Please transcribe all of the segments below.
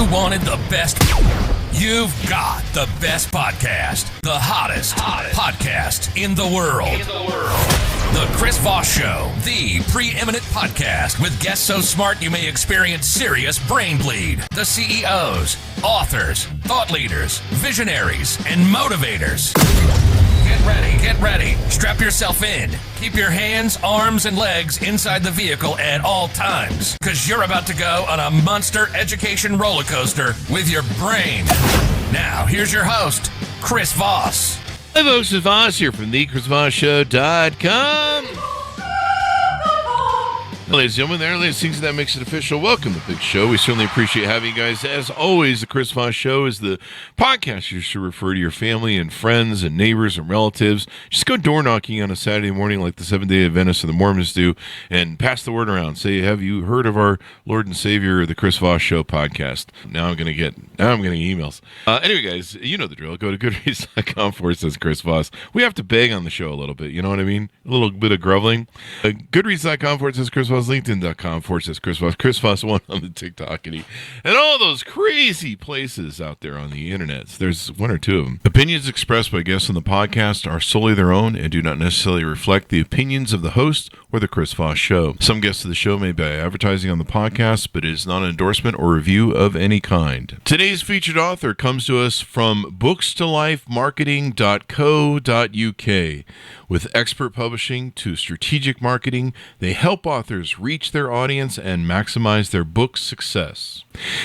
you wanted the best, you've got the best podcast, the hottest podcast in the world. The Chris Voss Show, the preeminent podcast with guests so smart you may experience serious brain bleed. The CEOs, authors, thought leaders, visionaries, and motivators. Get ready. Strap yourself in. Keep your hands, arms, and legs inside the vehicle at all times, because you're about to go on a monster education roller coaster with your brain. Now, here's your host, Chris Voss. Hi, folks. Chris Voss here from thechrisvossshow.com. Ladies and gentlemen, there, ladies and gentlemen, that makes it official. Welcome to the big show. We certainly appreciate having you guys. As always, the Chris Voss Show is the podcast you should refer to your family and friends and neighbors and relatives. Just go door knocking on a Saturday morning like the Seventh-day Adventists and the Mormons do and pass the word around. Say, have you heard of our Lord and Savior, the Chris Voss Show podcast? Now I'm getting emails. Anyway, guys, you know the drill. Go to goodreads.com/Chris Voss. We have to beg on the show a little bit. You know what I mean? A little bit of groveling. Goodreads.com/Chris Voss. LinkedIn.com/Chris Voss, Chris Voss 1 on the TikTok, and all those crazy places out there on the internet. There's one or two of them. Opinions expressed by guests on the podcast are solely their own and do not necessarily reflect the opinions of the host or the Chris Voss Show. Some guests of the show may be advertising on the podcast, but it is not an endorsement or review of any kind. Today's featured author comes to us from bookstolifemarketing.co.uk. With expert publishing to strategic marketing, they help authors reach their audience and maximize their book success.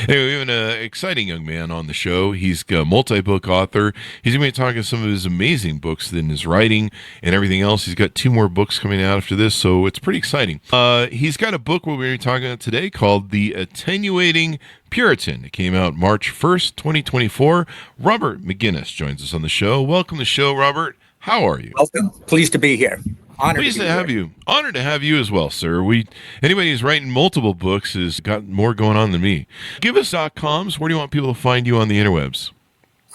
Anyway, we have an exciting young man on the show. He's a multi-book author. He's going to be talking some of his amazing books in his writing and everything else. He's got 2 more books coming out after this, so it's pretty exciting. He's got a book we're going to be talking about today called The Attenuating Puritan. It came out March 1st, 2024. Robert McGuiness joins us on the show. Welcome to the show, Robert. How are you? Welcome. Pleased to be here. Pleased to have you. Honored to have you as well, sir. Anybody who's writing multiple books has got more going on than me. Give us .coms. Where do you want people to find you on the interwebs?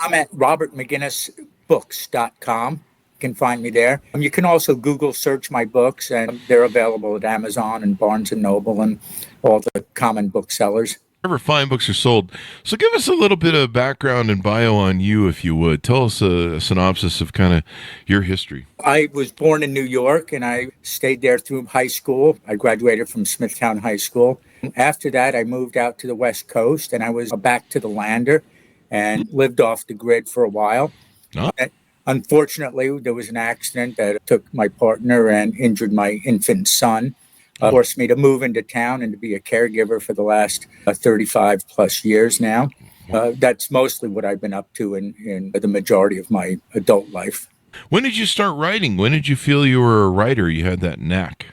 I'm at robertmcguinnessbooks.com. You can find me there. You can also Google search my books, and they're available at Amazon and Barnes & Noble and all the common booksellers. Wherever fine books are sold. So give us a little bit of background and bio on you, if you would. Tell us a synopsis of kind of your history. I was born in New York, and I stayed there through high school. I graduated from Smithtown High School. After that, I moved out to the West Coast, and I was back to the lander and lived off the grid for a while. Oh. Unfortunately, there was an accident that took my partner and injured my infant son. Forced me to move into town and to be a caregiver for the last 35 plus years now. That's mostly what I've been up to in the majority of my adult life. When did you start writing? When did you feel you were a writer? You had that knack.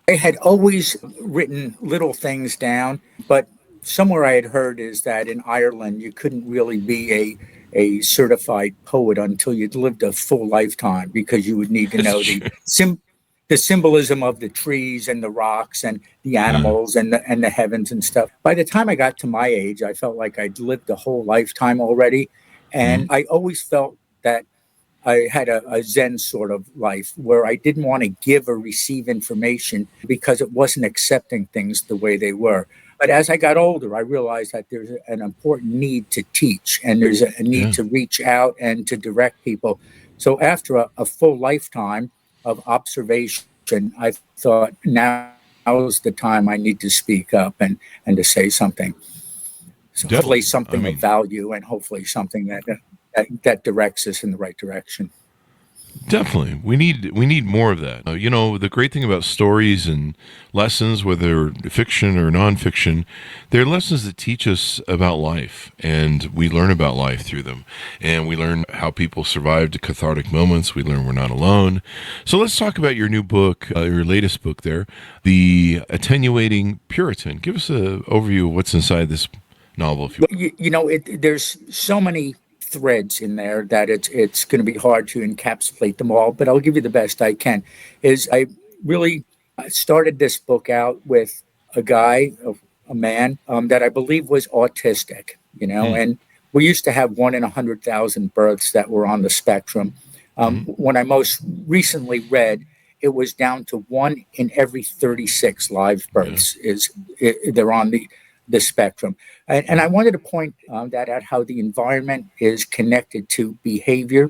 I had always written little things down, but somewhere I had heard is that in Ireland, you couldn't really be a certified poet until you'd lived a full lifetime, because you would need to know the symbolism of the trees and the rocks and the animals and the heavens and stuff. By the time I got to my age, I felt like I'd lived a whole lifetime already. And I always felt that I had a Zen sort of life where I didn't want to give or receive information because it wasn't accepting things the way they were. But as I got older, I realized that there's an important need to teach, and there's a need to reach out and to direct people. So after a full lifetime of observation, I thought now is the time I need to speak up and to say something. So hopefully something of value, and hopefully something that directs us in the right direction. Definitely. We need more of that. The great thing about stories and lessons, whether fiction or nonfiction, they're lessons that teach us about life, and we learn about life through them. And we learn how people survived cathartic moments. We learn we're not alone. So let's talk about your new book, your latest book there, The Attenuating Puritan. Give us an overview of what's inside this novel. If you there's so many threads in there that it's going to be hard to encapsulate them all, but I'll give you the best I can. I really started this book out with a man that I believe was autistic, and we used to have 1 in 100,000 births that were on the spectrum. When I most recently read, it was down to 1 in every 36 live births they're on the the spectrum. And I wanted to point that out, how the environment is connected to behavior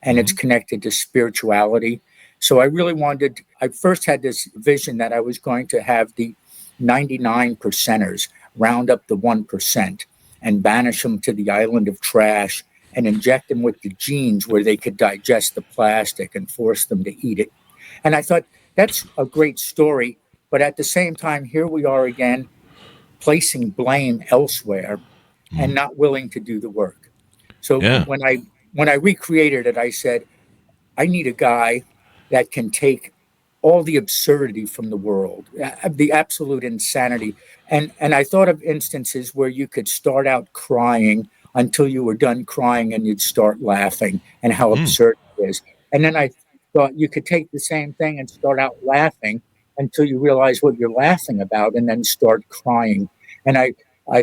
and it's connected to spirituality. So I first had this vision that I was going to have the 99 percenters round up the 1% and banish them to the island of trash and inject them with the genes where they could digest the plastic and force them to eat it. And I thought, that's a great story. But at the same time, here we are again, placing blame elsewhere and not willing to do the work. So Yeah. when I recreated it, I said, I need a guy that can take all the absurdity from the world, the absolute insanity. And I thought of instances where you could start out crying until you were done crying and you'd start laughing, and how absurd it is. And then I thought you could take the same thing and start out laughing until you realize what you're laughing about and then start crying. And I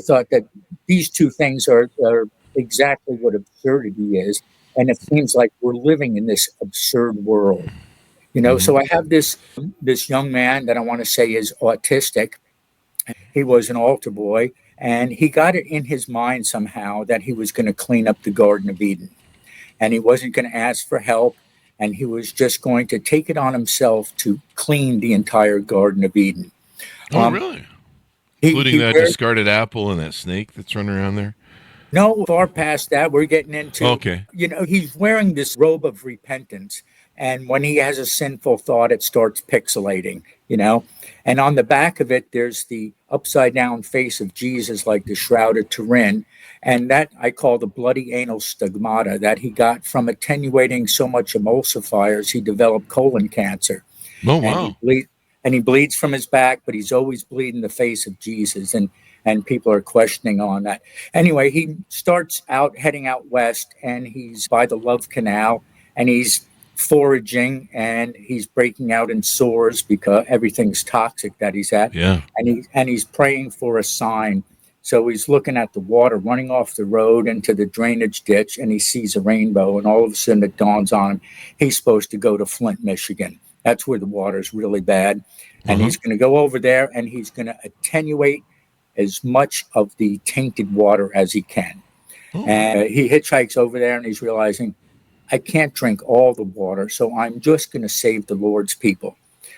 thought that these two things are exactly what absurdity is. And it seems like we're living in this absurd world. So I have this young man that I want to say is autistic. He was an altar boy, and he got it in his mind somehow that he was going to clean up the Garden of Eden, and he wasn't going to ask for help, and he was just going to take it on himself to clean the entire Garden of Eden. Oh, really? Including that discarded apple and that snake that's running around there? No, far past that. We're getting into, okay. He's wearing this robe of repentance. And when he has a sinful thought, it starts pixelating, And on the back of it, there's the upside down face of Jesus, like the Shroud of Turin. And that I call the bloody anal stigmata that he got from attenuating so much emulsifiers. He developed colon cancer. Oh, wow. And he bleeds from his back, but he's always bleeding the face of Jesus. And people are questioning on that. Anyway, he starts out heading out west, and he's by the Love Canal, and he's foraging, and he's breaking out in sores because everything's toxic that he's at. Yeah. And he's praying for a sign. So he's looking at the water running off the road into the drainage ditch, and he sees a rainbow, and all of a sudden it dawns on him, he's supposed to go to Flint, Michigan. That's where the water's really bad. And he's going to go over there, and he's going to attenuate as much of the tainted water as he can. And he hitchhikes over there, and he's realizing, I can't drink all the water, so I'm just going to save the Lord's people.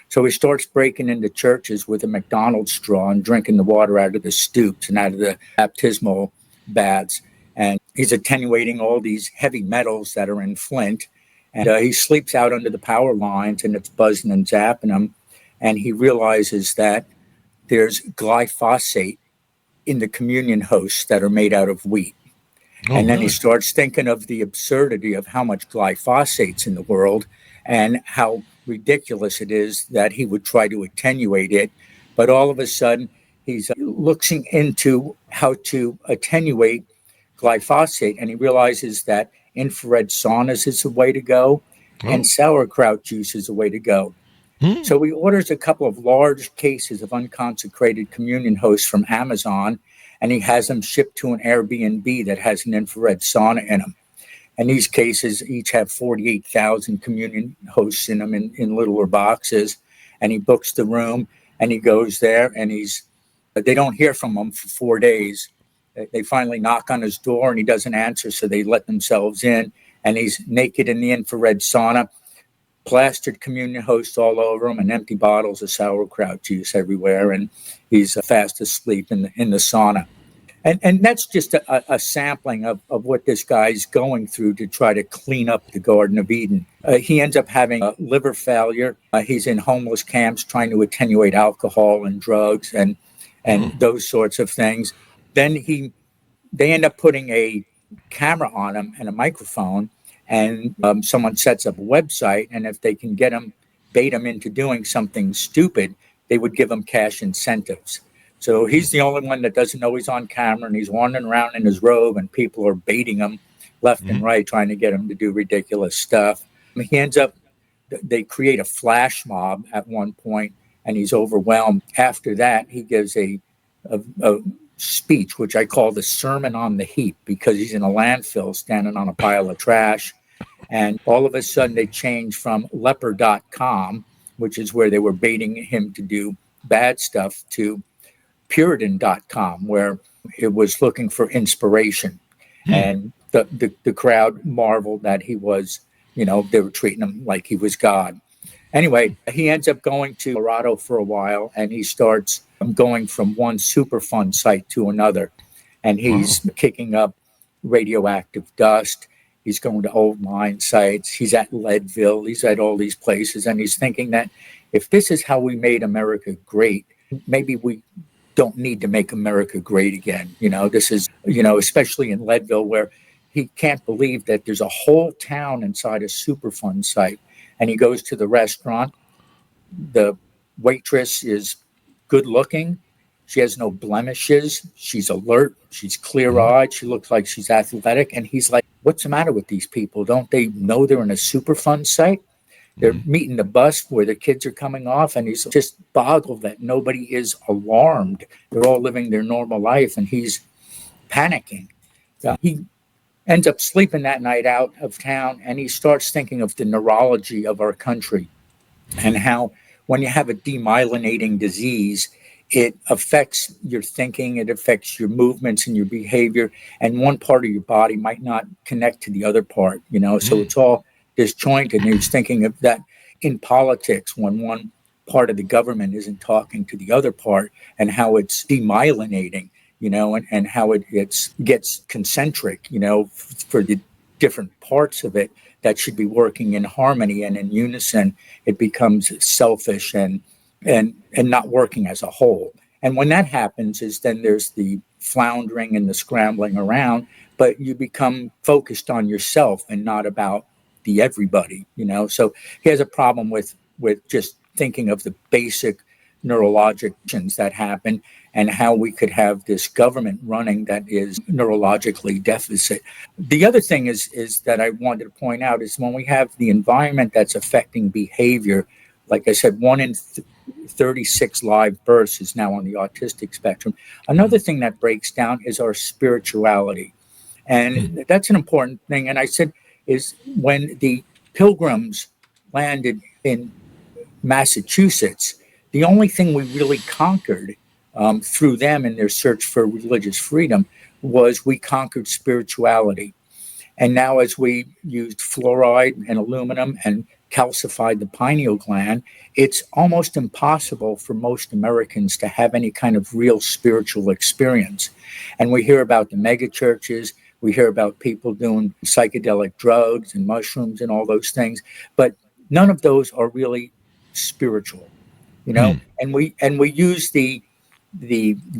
So he starts breaking into churches with a McDonald's straw and drinking the water out of the stoops and out of the baptismal baths. And he's attenuating all these heavy metals that are in Flint. And he sleeps out under the power lines, and it's buzzing and zapping him. And he realizes that there's glyphosate in the communion hosts that are made out of wheat. And then he starts thinking of the absurdity of how much glyphosate's in the world and how ridiculous it is that he would try to attenuate it. But all of a sudden, he's looking into how to attenuate glyphosate, and he realizes that infrared saunas is the way to go, and sauerkraut juice is the way to go. So he orders a couple of large cases of unconsecrated communion hosts from Amazon, and he has them shipped to an Airbnb that has an infrared sauna in them. And these cases each have 48,000 communion hosts in them in littler boxes. And he books the room, and he goes there, and they don't hear from him for 4 days. They finally knock on his door, and he doesn't answer, so they let themselves in. And he's naked in the infrared sauna, plastered communion hosts all over him, and empty bottles of sauerkraut juice everywhere. And he's fast asleep in the sauna. And that's just a sampling of what this guy's going through to try to clean up the Garden of Eden. He ends up having a liver failure. He's in homeless camps trying to attenuate alcohol and drugs and those sorts of things. Then they end up putting a camera on him and a microphone, and someone sets up a website, and if they can bait him into doing something stupid, they would give him cash incentives. So he's the only one that doesn't know he's on camera, and he's wandering around in his robe, and people are baiting him left and right, trying to get him to do ridiculous stuff. He ends up, they create a flash mob at one point, and he's overwhelmed. After that, he gives a speech, which I call the Sermon on the Heap, because he's in a landfill standing on a pile of trash. And all of a sudden they change from leper.com, which is where they were baiting him to do bad stuff, to Puritan.com, where it was looking for inspiration. And the crowd marveled that he was, they were treating him like he was God. Anyway, he ends up going to Colorado for a while, and he starts going from one Superfund site to another. And he's kicking up radioactive dust. He's going to old mine sites. He's at Leadville. He's at all these places. And he's thinking that if this is how we made America great, maybe we don't need to make America great again. This is, especially in Leadville, where he can't believe that there's a whole town inside a Superfund site. And he goes to the restaurant. The waitress is good looking. She has no blemishes. She's alert. She's clear-eyed. She looks like she's athletic. And he's like, what's the matter with these people? Don't they know they're in a Superfund site? They're meeting the bus where the kids are coming off. And he's just boggled that nobody is alarmed. They're all living their normal life. And he's panicking. He ends up sleeping that night out of town. And he starts thinking of the neurology of our country and how when you have a demyelinating disease, it affects your thinking, it affects your movements and your behavior, and one part of your body might not connect to the other part, so it's all disjointed. And he's thinking of that in politics when one part of the government isn't talking to the other part, and how it's demyelinating, and how it gets concentric, for the different parts of it that should be working in harmony and in unison. It becomes selfish and not working as a whole. And when that happens is then there's the floundering and the scrambling around, but you become focused on yourself and not about the everybody, So he has a problem with just thinking of the basic neurologics that happen and how we could have this government running that is neurologically deficit. The other thing is that I wanted to point out is when we have the environment that's affecting behavior, like I said, 1 in 36 live births is now on the autistic spectrum. Another thing that breaks down is our spirituality. And that's an important thing. And I said, is when the Pilgrims landed in Massachusetts, the only thing we really conquered through them in their search for religious freedom was we conquered spirituality. And now as we used fluoride and aluminum and calcified the pineal gland, it's almost impossible for most Americans to have any kind of real spiritual experience. And we hear about the mega churches, we hear about people doing psychedelic drugs and mushrooms and all those things, but none of those are really spiritual, And we use the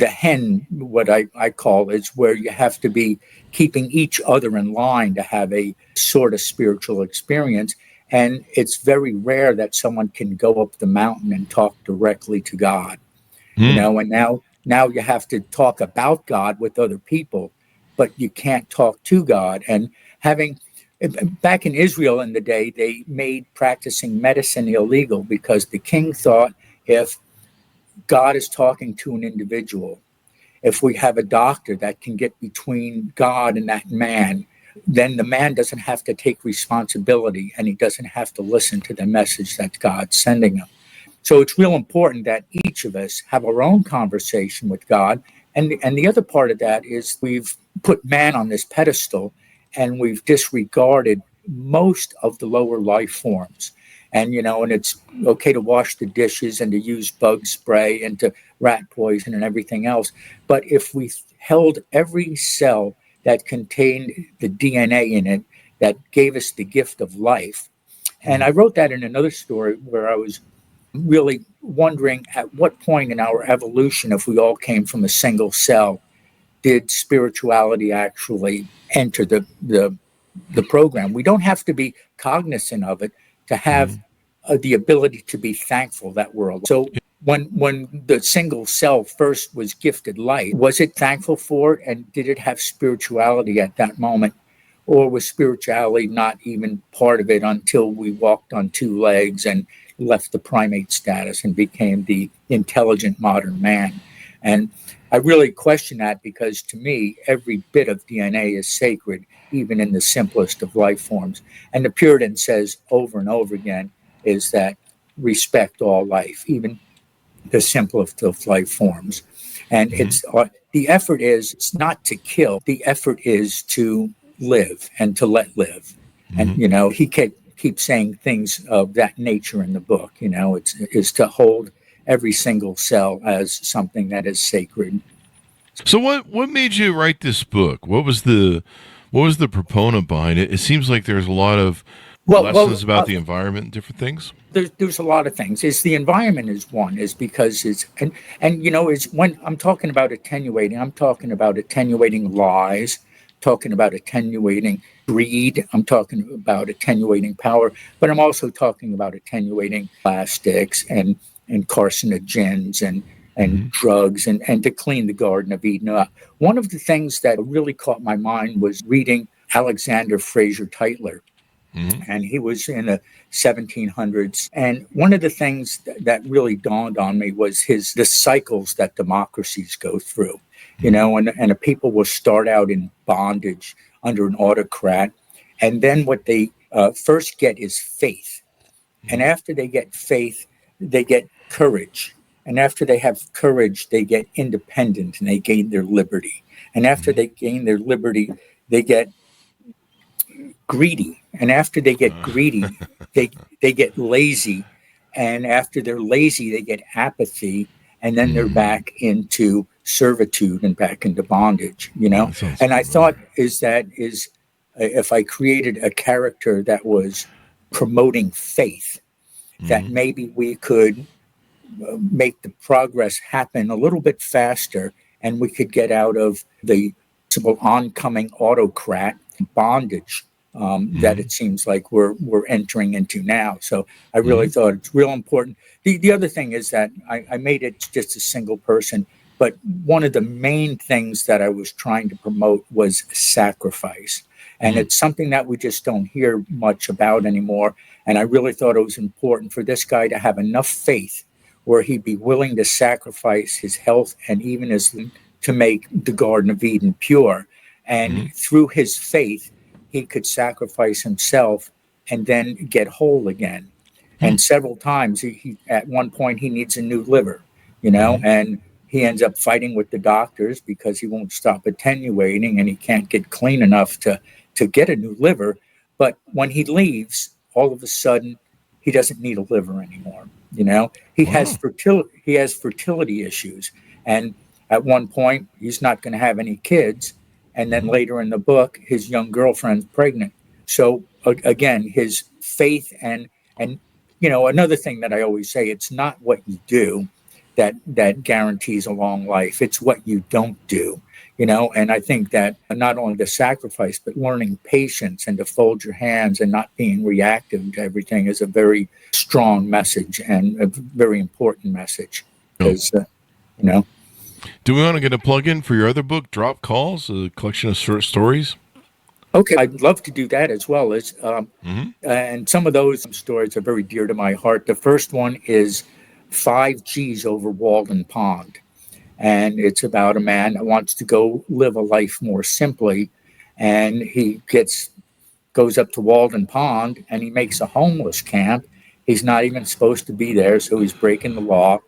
hen, what I call, is where you have to be keeping each other in line to have a sort of spiritual experience. And it's very rare that someone can go up the mountain and talk directly to God, and now you have to talk about God with other people, but you can't talk to God. And back in Israel in the day, they made practicing medicine illegal because the king thought if God is talking to an individual, if we have a doctor that can get between God and that man, then the man doesn't have to take responsibility and he doesn't have to listen to the message that God's sending him. So it's real important that each of us have our own conversation with God. And the other part of that is we've put man on this pedestal and we've disregarded most of the lower life forms. And, and it's okay to wash the dishes and to use bug spray and to rat poison and everything else. But if we held every cell that contained the DNA in it that gave us the gift of life. And I wrote that in another story where I was really wondering at what point in our evolution, if we all came from a single cell, did spirituality actually enter the program? We don't have to be cognizant of it to have the ability to be thankful that we're alive. So when the single cell first was gifted life, was it thankful for it? And did it have spirituality at that moment? Or was spirituality not even part of it until we walked on 2 legs and left the primate status and became the intelligent modern man? And I really question that because to me, every bit of DNA is sacred, even in the simplest of life forms. And the Puritan says over and over again is that respect all life, even the simplest of life forms. And it's the effort is it's not to kill. The effort is to live and to let live. And he keeps saying things of that nature in the book. It's to hold every single cell as something that is sacred. So what made you write this book? What was the proponent behind it? It seems like there's a lot of lessons about the environment and different things. There's a lot of things. The environment is one, is because it's is when I'm talking about attenuating, I'm talking about attenuating lies, talking about attenuating greed, I'm talking about attenuating power, but I'm also talking about attenuating plastics and carcinogens and drugs and to clean the Garden of Eden up. One of the things that really caught my mind was reading Alexander Fraser Tytler. And he was in the 1700s. And one of the things that really dawned on me was the cycles that democracies go through. And the people will start out in bondage under an autocrat. And then what they first get is faith. And after they get faith, they get courage. And after they have courage, they get independent and they gain their liberty. And after they gain their liberty, they get greedy. And after they get greedy, they get lazy. And after they're lazy, they get apathy. And then they're back into servitude and back into bondage, And I thought if I created a character that was promoting faith, that maybe we could make the progress happen a little bit faster and we could get out of the oncoming autocrat bondage that it seems like we're entering into now. So I really thought it's real important. The other thing is that I made it just a single person, but one of the main things that I was trying to promote was sacrifice. And it's something that we just don't hear much about anymore. And I really thought it was important for this guy to have enough faith where he'd be willing to sacrifice his health and even to make the Garden of Eden pure. And through his faith, he could sacrifice himself and then get whole again. And several times, he at one point, he needs a new liver, and he ends up fighting with the doctors because he won't stop attenuating and he can't get clean enough to get a new liver. But when he leaves, all of a sudden, he doesn't need a liver anymore. He has fertility issues. And at one point, he's not going to have any kids. And then later in the book, his young girlfriend's pregnant. So again, his faith and another thing that I always say, it's not what you do that guarantees a long life. It's what you don't do, and I think that not only the sacrifice, but learning patience and to fold your hands and not being reactive to everything is a very strong message and a very important message because, Do we want to get a plug-in for your other book, Drop Calls, a collection of short stories? Okay, I'd love to do that as well. And some of those stories are very dear to my heart. The first one is 5 G's over Walden Pond. And it's about a man that wants to go live a life more simply. And he goes up to Walden Pond and he makes a homeless camp. He's not even supposed to be there, so he's breaking the law.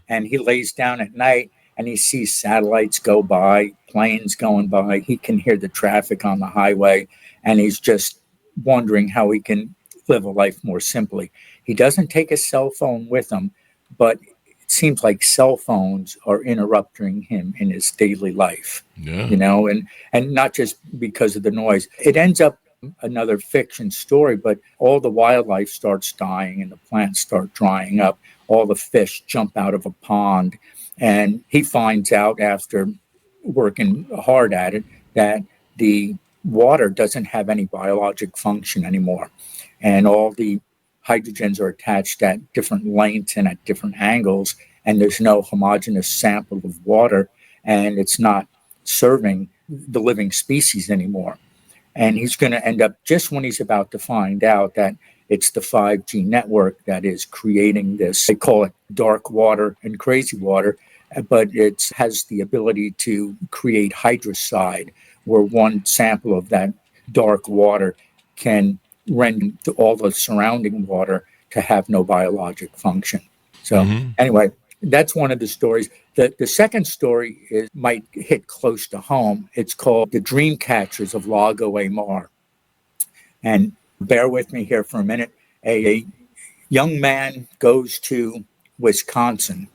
And he lays down at night and he sees satellites go by, planes going by. He can hear the traffic on the highway, and he's just wondering how he can live a life more simply. He doesn't take a cell phone with him, but it seems like cell phones are interrupting him in his daily life, and not just because of the noise. It ends up another fiction story, but all the wildlife starts dying and the plants start drying up. All the fish jump out of a pond. And he finds out after working hard at it that the water doesn't have any biologic function anymore. And all the hydrogens are attached at different lengths and at different angles. And there's no homogeneous sample of water. And it's not serving the living species anymore. And he's going to end up, just when he's about to find out that it's the 5G network that is creating this, they call it dark water and crazy water, but it has the ability to create hydrocide, where one sample of that dark water can render all the surrounding water to have no biologic function. So anyway, that's one of the stories. The second story might hit close to home. It's called The Dream Catchers of Lago Amar. And bear with me here for a minute. A young man goes to Wisconsin,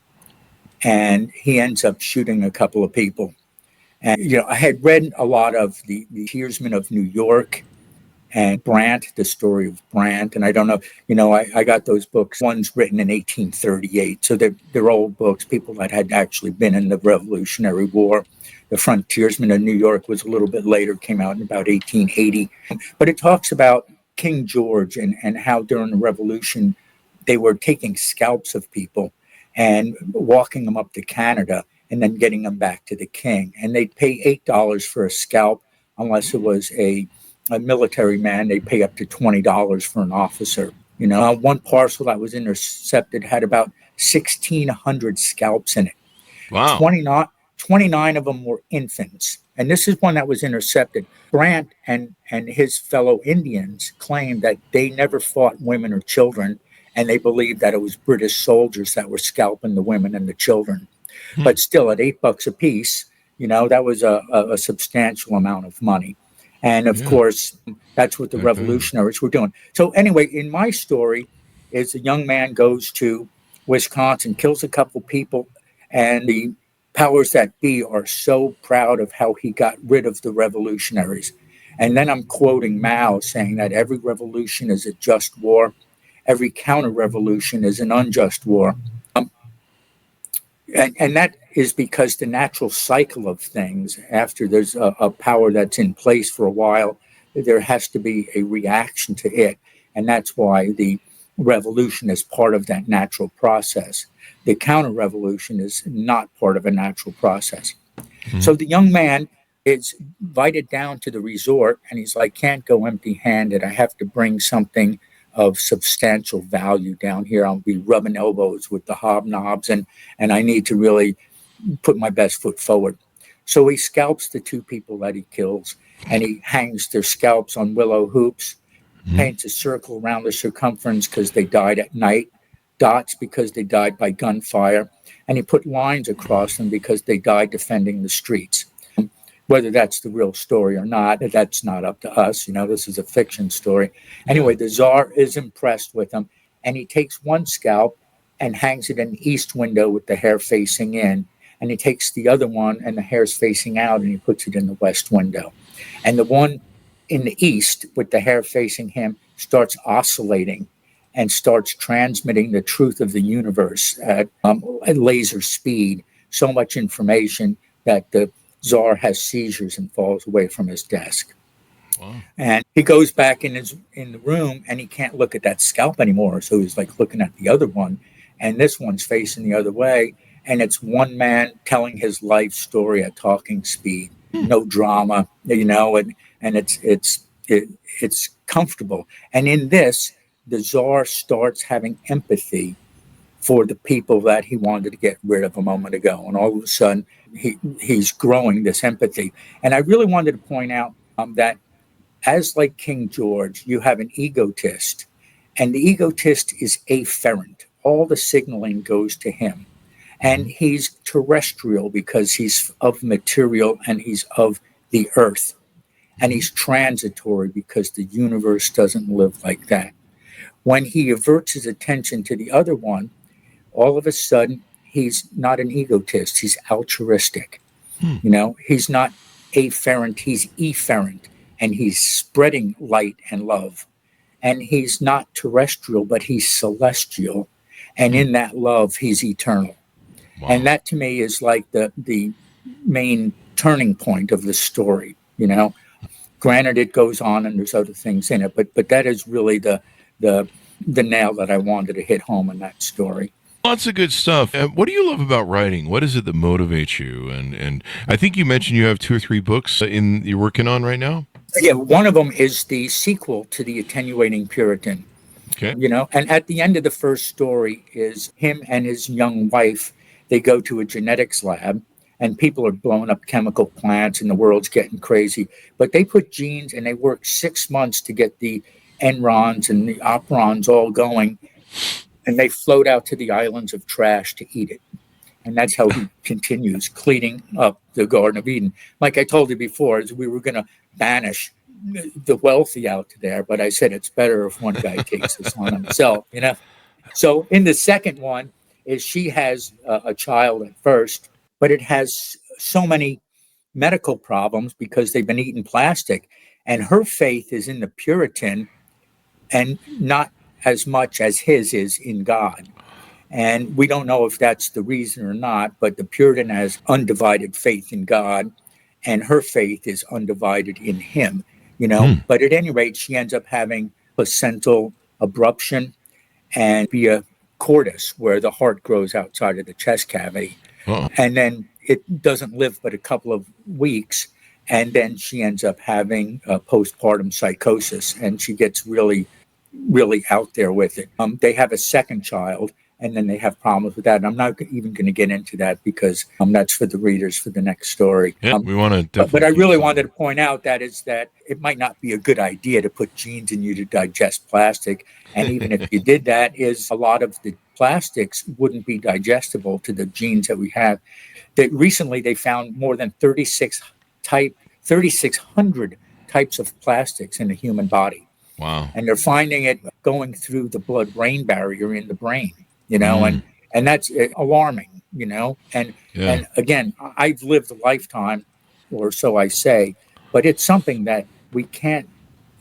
and he ends up shooting a couple of people. And, I had read a lot of the Hearsman of New York and Brant, the story of Brant. And I don't know, I got those books. One's written in 1838. So they're old books, people that had actually been in the Revolutionary War. The Frontiersman of New York was a little bit later, came out in about 1880. But it talks about King George and how during the Revolution, they were taking scalps of people and walking them up to Canada and then getting them back to the king. And they'd pay $8 for a scalp, unless it was a military man. They'd pay up to $20 for an officer. One parcel that was intercepted had about 1,600 scalps in it. Wow. 29 of them were infants. And this is one that was intercepted. Brant and his fellow Indians claimed that they never fought women or children, and they believed that it was British soldiers that were scalping the women and the children. But still, at $8 a piece, that was a substantial amount of money. And of course, that's what the revolutionaries were doing. So anyway, in my story is a young man goes to Wisconsin, kills a couple people, and the powers that be are so proud of how he got rid of the revolutionaries. And then I'm quoting Mao saying that every revolution is a just war. Every counter-revolution is an unjust war. And that is because the natural cycle of things, after there's a power that's in place for a while, there has to be a reaction to it. And that's why the revolution is part of that natural process. The counter-revolution is not part of a natural process. Mm-hmm. So the young man is invited down to the resort, and he's like, can't go empty-handed. I have to bring something of substantial value down here. I'll be rubbing elbows with the hobnobs, and I need to really put my best foot forward. So he scalps the two people that he kills, and he hangs their scalps on willow hoops, paints a circle around the circumference because they died at night, dots because they died by gunfire, and he put lines across them because they died defending the streets. Whether that's the real story or not, that's not up to us. This is a fiction story. Anyway, the Tsar is impressed with him, and he takes one scalp and hangs it in the east window with the hair facing in. And he takes the other one and the hair's facing out, and he puts it in the west window. And the one in the east with the hair facing him starts oscillating and starts transmitting the truth of the universe at laser speed, so much information that the Tsar has seizures and falls away from his desk. Wow. And he goes back in the room, and he can't look at that scalp anymore. So he's like looking at the other one, and this one's facing the other way. And it's one man telling his life story at talking speed, no drama, and it's comfortable. And in this, the Tsar starts having empathy for the people that he wanted to get rid of a moment ago. And all of a sudden, he's growing this empathy. And I really wanted to point out that as like King George, you have an egotist, and the egotist is afferent. All the signaling goes to him. And he's terrestrial because he's of material and he's of the earth. And he's transitory because the universe doesn't live like that. When he averts his attention to the other one, all of a sudden, he's not an egotist. He's altruistic. He's not afferent. He's efferent. And he's spreading light and love. And he's not terrestrial, but he's celestial. And in that love, he's eternal. Wow. And that to me is like the main turning point of the story. Granted, it goes on and there's other things in it, but that is really the nail that I wanted to hit home in that story. Lots of good stuff. What do you love about writing? What is it that motivates you? And I think you mentioned you have 2 or 3 books you're working on right now. Yeah, one of them is the sequel to the Attenuating Puritan. Okay. And at the end of the first story is him and his young wife. They go to a genetics lab, and people are blowing up chemical plants, and the world's getting crazy. But they put genes, and they work 6 months to get the enrons and the operons all going. and they float out to the islands of trash to eat it. And that's how he continues cleaning up the Garden of Eden. Like I told you before, is we were going to banish the wealthy out there, but I said it's better if one guy takes this on himself, you know. So in the second one is she has a child at first, but it has so many medical problems because they've been eating plastic, and her faith is in the Puritan and not as much as his is in God. And we don't know if that's the reason or not, but the Puritan has undivided faith in God, and her faith is undivided in him, you know. But at any rate, she ends up having placental abruption and via cordis, where the heart grows outside of the chest cavity. And then it doesn't live but a couple of weeks, and then she ends up having a postpartum psychosis, and she gets really, really out there with it. They have a second child, and then they have problems with that. And I'm not even going to get into that because that's for the readers for the next story. Yeah, we want to. But I really wanted to point out that it might not be a good idea to put genes in you to digest plastic. And even if you did that, is a lot of the plastics wouldn't be digestible to the genes that we have. Recently, they found more than 3,600 types of plastics in the human body. Wow. And they're finding it going through the blood-brain barrier in the brain, you know, and that's alarming, you know. And again, I've lived a lifetime, or so I say, but it's something that we can't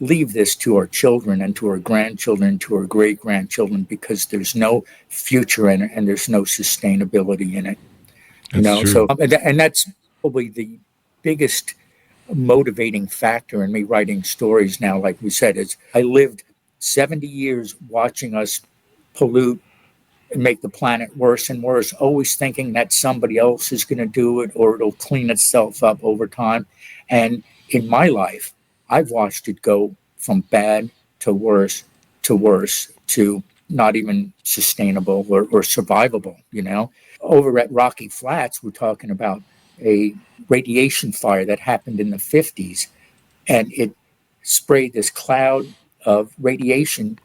leave this to our children and to our grandchildren, to our great-grandchildren, because there's no future in it and there's no sustainability in it. You know, true. so and that's probably the biggest motivating factor in me writing stories now. Like we said, is I lived 70 years watching us pollute and make the planet worse and worse, always thinking that somebody else is going to do it or it'll clean itself up over time. And in my life, I've watched it go from bad to worse to not even sustainable or survivable, you know. Over at Rocky Flats, we're talking about a radiation fire that happened in the 50s, and it sprayed this cloud of radiation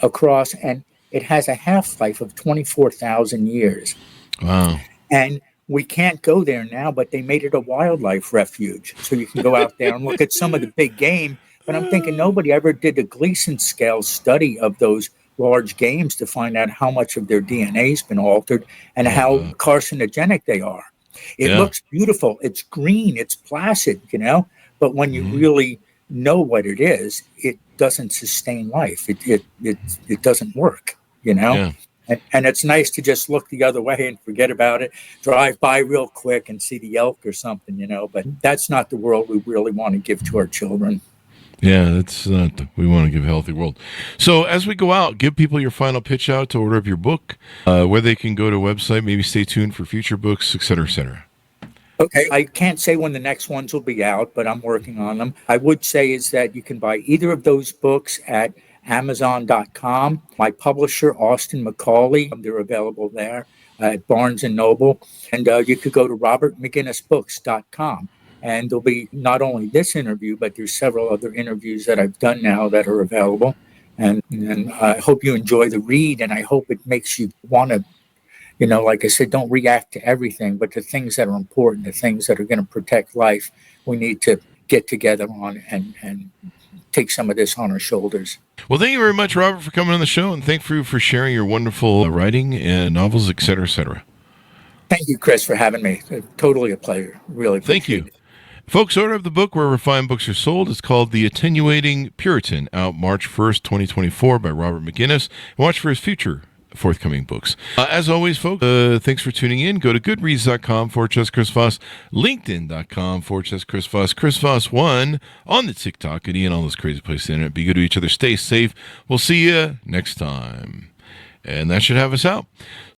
across, and it has a half-life of 24,000 years. Wow. And we can't go there now, but they made it a wildlife refuge. So you can go out there and look at some of the big game. But I'm thinking nobody ever did a Gleason scale study of those large games to find out how much of their DNA has been altered and how carcinogenic they are. It looks beautiful. It's green. It's placid, you know. But when you really know what it is, it doesn't sustain life. It doesn't work, you know. Yeah. And it's nice to just look the other way and forget about it, drive by real quick and see the elk or something, you know. But that's not the world we really want to give to our children. Yeah, that's not. We want to give a healthy world. So as we go out, give people your final pitch out to order up your book, where they can go to a website, maybe stay tuned for future books, et cetera, et cetera. Okay, I can't say when the next ones will be out, but I'm working on them. I would say is that you can buy either of those books at amzn.to. My publisher, Austin McCauley, they're available there at Barnes & Noble. And you could go to robertmcguinnessbooks.com. And there'll be not only this interview, but there's several other interviews that I've done now that are available. And I hope you enjoy the read, and I hope it makes you want to, you know, like I said, don't react to everything, but the things that are important, the things that are going to protect life, we need to get together on and take some of this on our shoulders. Well, thank you very much, Robert, for coming on the show, and thank you for sharing your wonderful writing and novels, et cetera, et cetera. Thank you, Chris, for having me. Totally a pleasure. Really appreciate Thank you. it. Folks, order of the book wherever fine books are sold. It's called The Attenuating Puritan, out March 1st, 2024 by Robert McGuiness. And watch for his future forthcoming books. As always, folks, thanks for tuning in. Go to goodreads.com/Chris Voss, linkedin.com/Chris Voss, Chris Voss 1 on the TikTok, and all those crazy places in it. Be good to each other. Stay safe. We'll see you next time. And that should have us out.